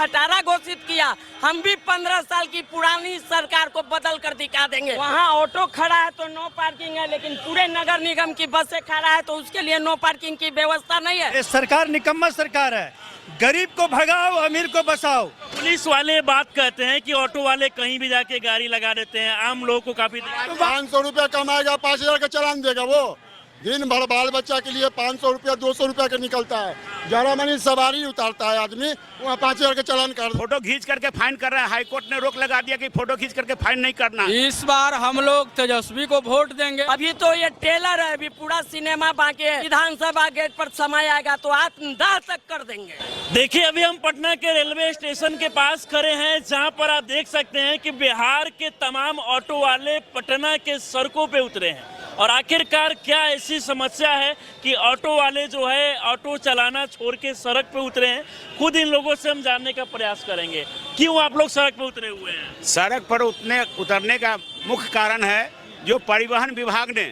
खटारा घोषित किया, हम भी 15 साल की पुरानी सरकार को बदल कर दिखा देंगे। वहाँ ऑटो खड़ा है तो नो पार्किंग है, लेकिन पूरे नगर निगम की बसें खड़ा है तो उसके लिए नो पार्किंग की व्यवस्था नहीं है। ये सरकार निकम्मा सरकार है, गरीब को भगाओ अमीर को बसाओ। पुलिस वाले बात कहते हैं कि ऑटो वाले कहीं भी जाके गाड़ी लगा देते हैं, आम लोगों को काफी 500 रुपया कमाएगा, 5000 का चालान देगा। वो दिन भर बाल बच्चा के लिए 500 रुपया 200 रुपया का निकलता है। जरा मनी सवारी उतारता है आदमी, वहाँ 5000 का चालान कर। फोटो खींच करके फाइन कर रहे हैं। हाईकोर्ट ने रोक लगा दिया कि फोटो खींच करके फाइन नहीं करना। इस बार हम लोग तेजस्वी को वोट देंगे। अभी तो ये टेलर है, अभी पूरा सिनेमा बाकी है। विधानसभा गेट पर समय आएगा तो आत्मदाह तक कर देंगे। देखिए, अभी हम पटना के रेलवे स्टेशन के पास खड़े हैं, जहां पर आप देख सकते हैं कि बिहार के तमाम ऑटो वाले पटना के सड़कों पे उतरे हैं। और आखिरकार क्या ऐसी समस्या है कि ऑटो वाले जो है ऑटो चलाना छोड़ के सड़क पे उतरे हैं? खुद इन लोगों से हम जानने का प्रयास करेंगे, क्यों आप लोग सड़क पे उतरे हुए हैं। सड़क पर उतरने का मुख्य कारण है जो परिवहन विभाग ने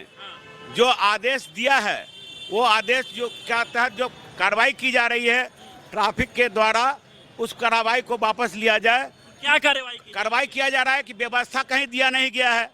जो आदेश दिया है, वो आदेश जो क्या तहत जो कार्रवाई की जा रही है ट्रैफिक के द्वारा, उस कार्रवाई को वापस लिया जाए। क्या कार्रवाई किया जा रहा है कि व्यवस्था कहीं दिया नहीं गया है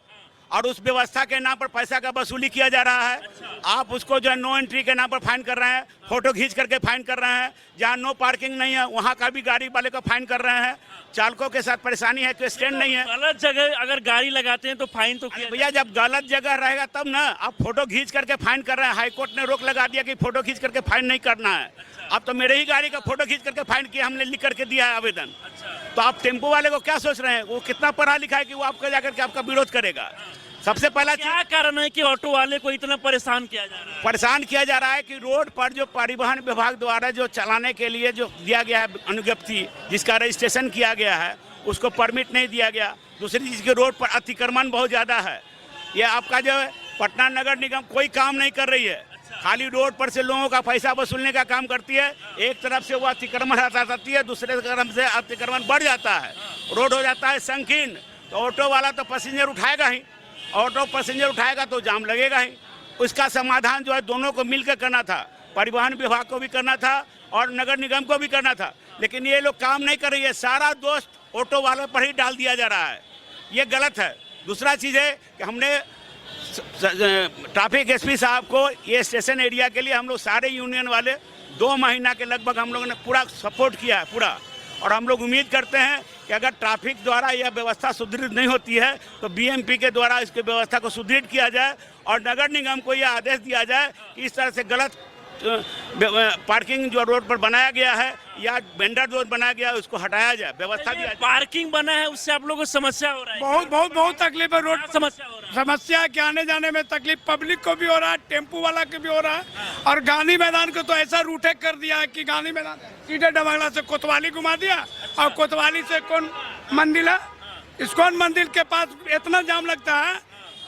और उस व्यवस्था के नाम पर पैसा का वसूली किया जा रहा है। आप उसको जो है नो एंट्री के नाम पर फाइन कर रहे हैं, फोटो खींच करके फाइन कर रहे हैं। जहाँ नो पार्किंग नहीं है वहाँ का भी गाड़ी वाले को फाइन कर रहे हैं। चालकों के साथ परेशानी है कि स्टैंड नहीं है। गलत जगह अगर गाड़ी लगाते हैं तो फाइन तो किया भैया, जब गलत जगह रहेगा तब ना। आप फोटो खींच करके फाइन कर रहे हैं। हाईकोर्ट ने रोक लगा दिया कि फोटो खींच करके फाइन नहीं करना है। अब तो मेरे ही गाड़ी का फोटो खींच करके फाइन किया, हमने लिख करके दिया है आवेदन। तो आप टेम्पो वाले को क्या सोच रहे हैं? वो कितना पढ़ा लिखा है कि वो आपको जाकर के आपका विरोध करेगा? सबसे पहला क्या कारण है कि ऑटो वाले को इतना परेशान किया जा रहा है? परेशान किया जा रहा है कि रोड पर जो परिवहन विभाग द्वारा जो चलाने के लिए जो दिया गया है अनुज्ञप्ति, जिसका रजिस्ट्रेशन किया गया है, उसको परमिट नहीं दिया गया। दूसरी चीज़ की रोड पर अतिक्रमण बहुत ज़्यादा है। ये आपका जो है पटना नगर निगम कोई काम नहीं कर रही है, खाली रोड पर से लोगों का पैसा वसूलने का काम करती है। एक तरफ से वो अतिक्रमण हटाती है, दूसरे तरफ से अतिक्रमण बढ़ जाता है, रोड हो जाता है संकीर्ण। तो ऑटो वाला तो पैसेंजर उठाएगा ही, ऑटो पैसेंजर उठाएगा तो जाम लगेगा ही। उसका समाधान जो है दोनों को मिलकर करना था, परिवहन विभाग को भी करना था और नगर निगम को भी करना था, लेकिन ये लोग काम नहीं कर रही है। सारा दोस्त ऑटो वालों पर ही डाल दिया जा रहा है, ये गलत है। दूसरा चीज़ है कि हमने ट्रैफिक एसपी साहब को ये स्टेशन एरिया के लिए हम लोग सारे यूनियन वाले 2 महीना के लगभग हम लोगों ने पूरा सपोर्ट किया है पूरा। और हम लोग उम्मीद करते हैं कि अगर ट्रैफिक द्वारा यह व्यवस्था सुदृढ़ नहीं होती है तो बीएमपी के द्वारा इसकी व्यवस्था को सुदृढ़ किया जाए और नगर निगम को यह आदेश दिया जाए कि इस तरह से गलत पार्किंग जो रोड पर बनाया गया है या वेंडर जोन बनाया गया है उसको हटाया जाए, व्यवस्था दिया जाए। पार्किंग बना है उससे आप लोगों को समस्या हो रहा है? बहुत तकलीफ है। रोड समस्या हो रहा है? समस्या के आने जाने में तकलीफ पब्लिक को भी हो रहा है, टेम्पू वाला को भी हो रहा है। और गांधी मैदान को तो ऐसा रूटे कर दिया है कि गांधी मैदान सीधे डबंगला से कोतवाली घुमा दिया और कोतवाली से कौन मंदिर है, इस्कॉन मंदिर के पास इतना जाम लगता है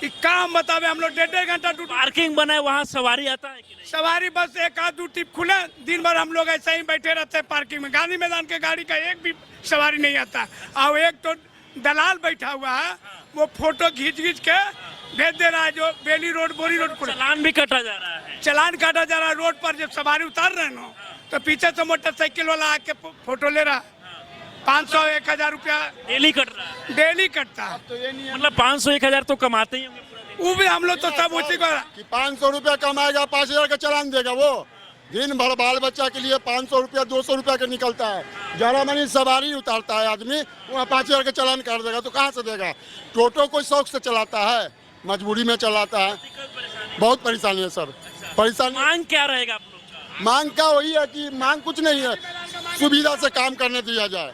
कि काम बतावे। हम लोग 1.5 घंटा पार्किंग बना है, वहाँ सवारी आता है कि नहीं? सवारी बस एक आध 2 टिप खुले, दिन भर हम लोग ऐसे ही बैठे रहते हैं पार्किंग में। गांधी मैदान के गाड़ी का एक भी सवारी नहीं आता। और एक तो दलाल बैठा हुआ है, वो फोटो खींच के भेज दे रहा है, जो बेली रोड बोरी रोड पर चालान भी काटा जा रहा है। चालान काटा जा रहा है रोड पर। जब सवारी उतार रहे हैं ना तो पीछे से मोटरसाइकिल वाला आके फोटो ले रहा है। 500-1000 रुपया डेली कट रहा है? डेली कटता है। मतलब 500-1000 तो कमाते ही होंगे? वो भी हम लोग तो सब उसी को कि 500 रुपया कमाएगा, 5000 का चालान देगा। वो दिन भर बाल बच्चा के लिए 500 रुपया 200 रुपया का निकलता है। जरा मनी सवारी उतारता है आदमी, वहाँ 5000 का चालान कर देगा तो कहाँ से देगा? टोटो कोई शौक से चलाता है, मजबूरी में चलाता है। बहुत परेशानी है सर, परेशानी। मांग क्या रहेगा आप लोग का? मांग का वही है कि मांग कुछ नहीं है, सुविधा से काम करने दिया जाए।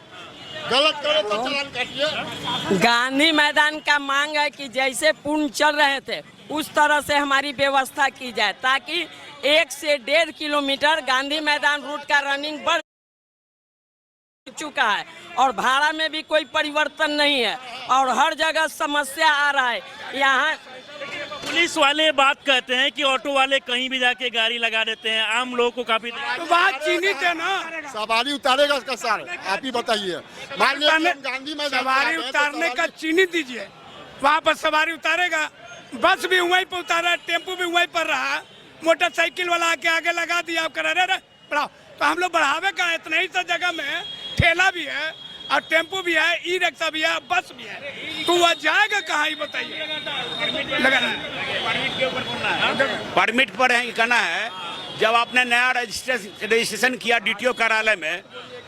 गलत करे तो चालान काटिए। गांधी मैदान का मांग है कि जैसे पुल चल रहे थे उस तरह से हमारी व्यवस्था की जाए, ताकि 1 से 1.5 किलोमीटर गांधी मैदान रूट का रनिंग बढ़ चुका है और भाड़ा में भी कोई परिवर्तन नहीं है और हर जगह समस्या आ रहा है। यहाँ पुलिस वाले बात कहते हैं कि ऑटो वाले कहीं भी जाके गाड़ी लगा देते हैं, आम लोगों को काफी तो बात चिन्हित है ना। सवारी उतारेगा उसका सर, आप ही बताइए। गांधी में सवारी उतारने का चिन्हित दीजिए, वहाँ पर सवारी उतारेगा। बस भी वहीं पर उतारा है, टेम्पू भी वहीं पर रहा, मोटरसाइकिल वाला आके आगे लगा दिया, कर रहे बढ़ाओ। तो हम लोग बढ़ावे का इतना ही सा जगह में ठेला भी है और टेम्पू भी है, ई रिक्शा भी है, बस भी है, तो वह जाएगा कहाँ ही बताइए। लगाना परमिट के ऊपर बोलना है, परमिट पर है कहना है। जब आपने नया रजिस्ट्रेशन किया डीटीओ कार्यालय में,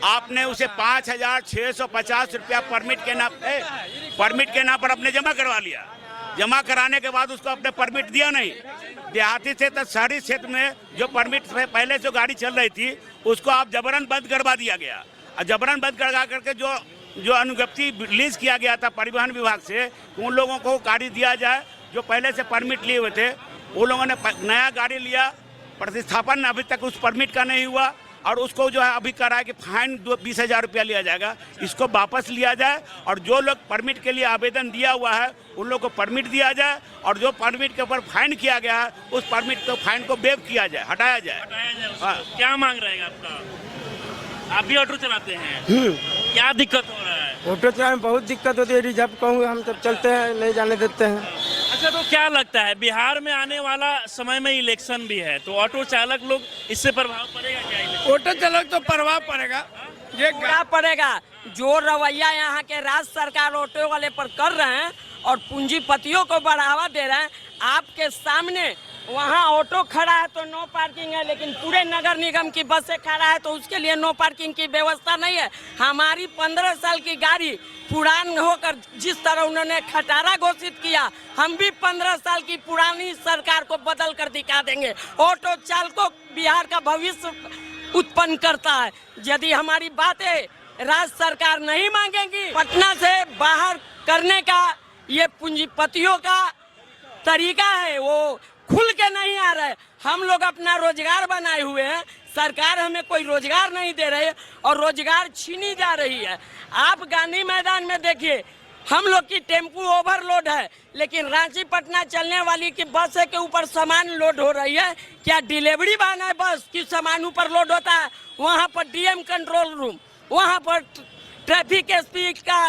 आपने उसे 5,650 रुपया परमिट के नाम पर अपने जमा करवा लिया। जमा कराने के बाद उसको अपने परमिट दिया नहीं। देहाती क्षेत्र शहरी क्षेत्र में जो परमिट पहले जो गाड़ी चल रही थी उसको आप जबरन बंद करवा दिया गया। और जबरन बंद करवा करके जो अनुज्ञप्ति रिलीज किया गया था परिवहन विभाग से, उन लोगों को गाड़ी दिया जाए जो पहले से परमिट लिए हुए थे। वो लोगों ने नया गाड़ी लिया, प्रतिस्थापन अभी तक उस परमिट का नहीं हुआ और उसको जो है अभी कह रहा है कि फाइन 20,000 रुपया लिया जाएगा। इसको वापस लिया जाए और जो लोग परमिट के लिए आवेदन दिया हुआ है उन लोग को परमिट दिया जाए और जो परमिट के ऊपर फाइन किया गया है उस परमिट को फाइन को वेव किया जाए, हटाया जाए। हाँ। क्या मांग रहेगा आपका? आप भी ऑटो चलाते हैं, क्या दिक्कत हो रहा है? ऑटो चलाने में बहुत दिक्कत होती है। रिजर्व कहूँगे हम तब चलते हैं, नहीं जाने देते हैं। अच्छा, तो क्या लगता है बिहार में आने वाला समय में इलेक्शन भी है, तो ऑटो चालक लोग इससे प्रभाव पड़ेगा क्या? ऑटो चालक तो प्रभाव पड़ेगा, ये क्या पड़ेगा। जो रवैया यहाँ के राज्य सरकार ऑटो वाले पर कर रहे हैं और पूंजीपतियों को बढ़ावा दे रहे हैं, आपके सामने वहाँ ऑटो खड़ा है तो नो पार्किंग है, लेकिन पूरे नगर निगम की बसें खड़ा है तो उसके लिए नो पार्किंग की व्यवस्था नहीं है। हमारी 15 साल की गाड़ी पुरान होकर जिस तरह उन्होंने खटारा घोषित किया, हम भी 15 साल की पुरानी सरकार को बदल कर दिखा देंगे। ऑटो चालकों बिहार का भविष्य उत्पन्न करता है। यदि हमारी बातें राज्य सरकार नहीं मांगेगी, पटना से बाहर करने का ये पूंजीपतियों का तरीका है, वो खुल के नहीं आ रहे। हम लोग अपना रोजगार बनाए हुए हैं, सरकार हमें कोई रोजगार नहीं दे रही है और रोजगार छीनी जा रही है। आप गांधी मैदान में देखिए, हम लोग की टेम्पू ओवरलोड है, लेकिन रांची पटना चलने वाली की बस के ऊपर सामान लोड हो रही है। क्या डिलीवरी वाहन है बस की सामान ऊपर लोड होता है? वहाँ पर डीएम कंट्रोल रूम, वहाँ पर ट्रैफिक एसपी का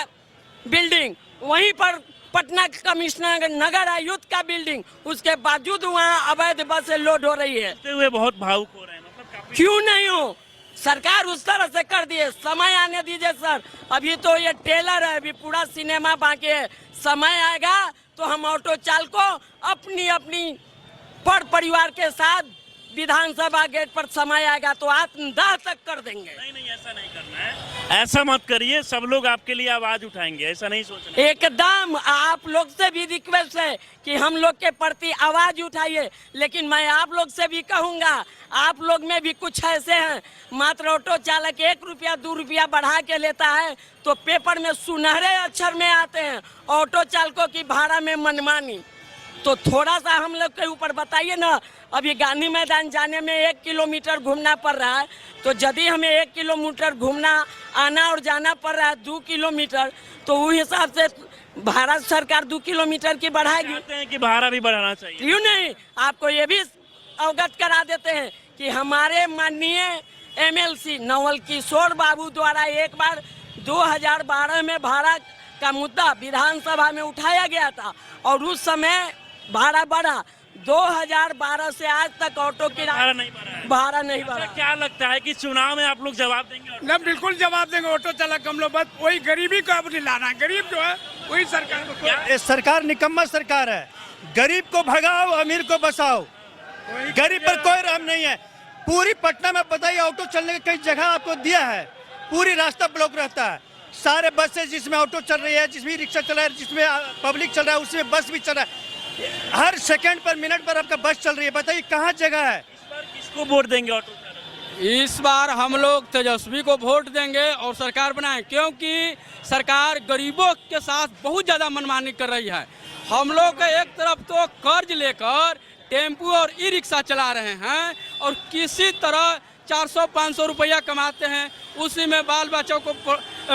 बिल्डिंग, वहीं पर पटना कमिश्नर नगर आयुक्त का बिल्डिंग, उसके बावजूद वहाँ अवैध बसें लोड हो रही है। हुए बहुत भावुक हो रहे हैं, मतलब क्यों नहीं हो? सरकार उस तरह से कर दिए, समय आने दीजिए सर। अभी तो ये टेलर है, अभी पूरा सिनेमा बाकी है। समय आएगा तो हम ऑटो चालकों अपनी अपनी परिवार के साथ विधानसभा गेट पर समय आएगा तो आत्मदाह तक कर देंगे। नहीं, ऐसा नहीं करना है, ऐसा मत करिए। सब लोग आपके लिए आवाज उठाएंगे, ऐसा नहीं सोचना। एकदम आप लोग से भी रिक्वेस्ट है कि हम लोग के प्रति आवाज उठाइए, लेकिन मैं आप लोग से भी कहूंगा, आप लोग में भी कुछ ऐसे हैं, मात्र ऑटो चालक 1 रुपया 2 रुपया बढ़ा के लेता है तो पेपर में सुनहरे अक्षर में आते हैं ऑटो चालकों की भाड़ा में मनमानी। तो थोड़ा सा हम लोग के ऊपर बताइए ना। अभी गांधी मैदान जाने में 1 किलोमीटर घूमना पड़ रहा है, तो यदि हमें 1 किलोमीटर घूमना आना और जाना पड़ रहा है 2 किलोमीटर, तो उस हिसाब से भारत सरकार 2 किलोमीटर की बढ़ाएगी। कहते हैं कि भाड़ा भी बढ़ाना चाहिए। क्यों नहीं? आपको ये भी अवगत करा देते हैं कि हमारे माननीय एमएलसी नवल किशोर बाबू द्वारा एक बार 2012 में भाड़ा का मुद्दा विधानसभा में उठाया गया था और उस समय भाड़ा बढ़ा। 2012 से आज तक ऑटो की भाड़ा नहीं बढ़ा। क्या लगता है कि चुनाव में आप लोग जवाब देंगे? ना बिल्कुल जवाब देंगे। ऑटो चालक हम लोग बस वही गरीबी को अब लाना, गरीब जो है वही सरकार को। ये सरकार निकम्मा सरकार है। गरीब को भगाओ, अमीर को बसाओ, गरीब पर कोई रहम नहीं है। पूरी पटना में बताइए ऑटो चलने की कई जगह आपको दिया है, पूरी रास्ता ब्लॉक रहता है। सारे बसें जिसमें ऑटो चल रही है, जिसमें रिक्शा चल रहा है, जिसमें पब्लिक चल रहा है, उसमें बस भी चल रहा है। हर सेकंड पर मिनट पर आपका बस चल रही है। बताइए कहाँ जगह है? इस बार किसको वोट देंगे ऑटो चालक? इस बार हम लोग तेजस्वी को वोट देंगे और सरकार बनाएं, क्योंकि सरकार गरीबों के साथ बहुत ज़्यादा मनमानी कर रही है। हम लोग एक तरफ तो कर्ज लेकर टेम्पू और ई रिक्शा चला रहे हैं और किसी तरह 400-500 रुपया कमाते हैं, उसी में बाल बच्चों को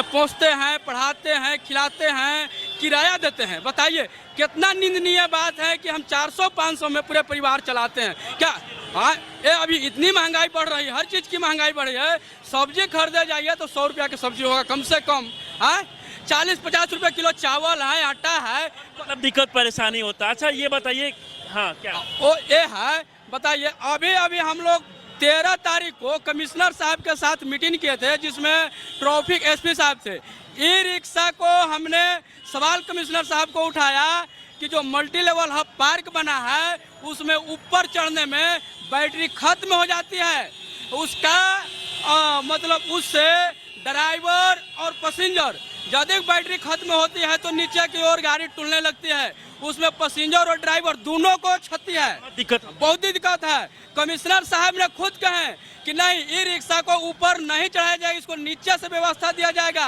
पोसते हैं, पढ़ाते हैं, खिलाते हैं, किराया देते हैं। बताइए कितना निंदनीय बात है कि हम 400-500 में पूरे परिवार चलाते हैं क्या? हाँ, ये अभी इतनी महंगाई बढ़ रही है, हर चीज़ की महंगाई बढ़ी है। सब्जी खरीदे जाइए तो 100 रुपया की सब्जी होगा कम से कम। हाँ, 40-50 रुपये किलो चावल है, आटा है, मतलब दिक्कत परेशानी होता है। अच्छा ये बताइए, हाँ क्या वो ये है, बताइए अभी हम लोग 13 तारीख को कमिश्नर साहब के साथ मीटिंग किए थे, जिसमें ट्रैफिक एसपी साहब थे। ई रिक्शा को हमने सवाल कमिश्नर साहब को उठाया कि जो मल्टी लेवल हब पार्क बना है उसमें ऊपर चढ़ने में बैटरी खत्म हो जाती है, उसका मतलब उससे ड्राइवर और पैसेंजर यदि बैटरी खत्म होती है तो नीचे की ओर गाड़ी टूटने लगती है, उसमें पैसेंजर और ड्राइवर दोनों को क्षति है, बहुत ही दिक्कत है। कमिश्नर साहब ने खुद कहे कि नहीं, ई रिक्शा को ऊपर नहीं चढ़ाया जाएगा, इसको नीचे से व्यवस्था दिया जाएगा।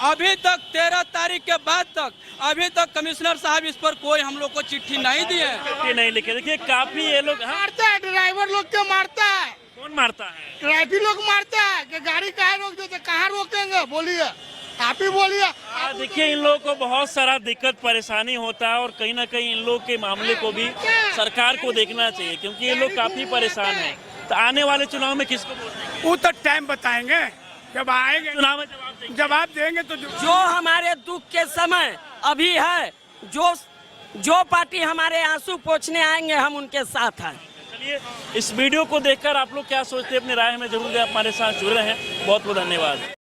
अभी तक 13 तारीख के बाद तक अभी तक कमिश्नर साहब इस पर कोई हम लोग को चिट्ठी नहीं दी है। नहीं लिखे। देखिए काफी ये लोग मारता है, ड्राइवर लोग को मारता है। कौन मारता है? ट्रैफिक लोग मारता है कि गाड़ी कहाँ रोक देते, कहाँ रोकेंगे, बोलिए, आप ही बोलिए। देखिए इन लोगों को बहुत सारा दिक्कत परेशानी होता है और कहीं ना कहीं इन लोग के मामले को भी सरकार को देखना चाहिए, क्योंकि ये लोग काफी परेशान हैं। तो आने वाले चुनाव में किसको वोट देंगे? वो तो टाइम बताएंगे, जब आएंगे चुनाव में जवाब देंगे। तो जो हमारे दुख के समय अभी है, जो पार्टी हमारे आंसू पोंछने आएंगे हम उनके साथ हैं। चलिए, इस वीडियो को देखकर आप लोग क्या सोचते हैं अपनी राय में जरूर हमारे साथ जुड़ रहे हैं। बहुत बहुत धन्यवाद।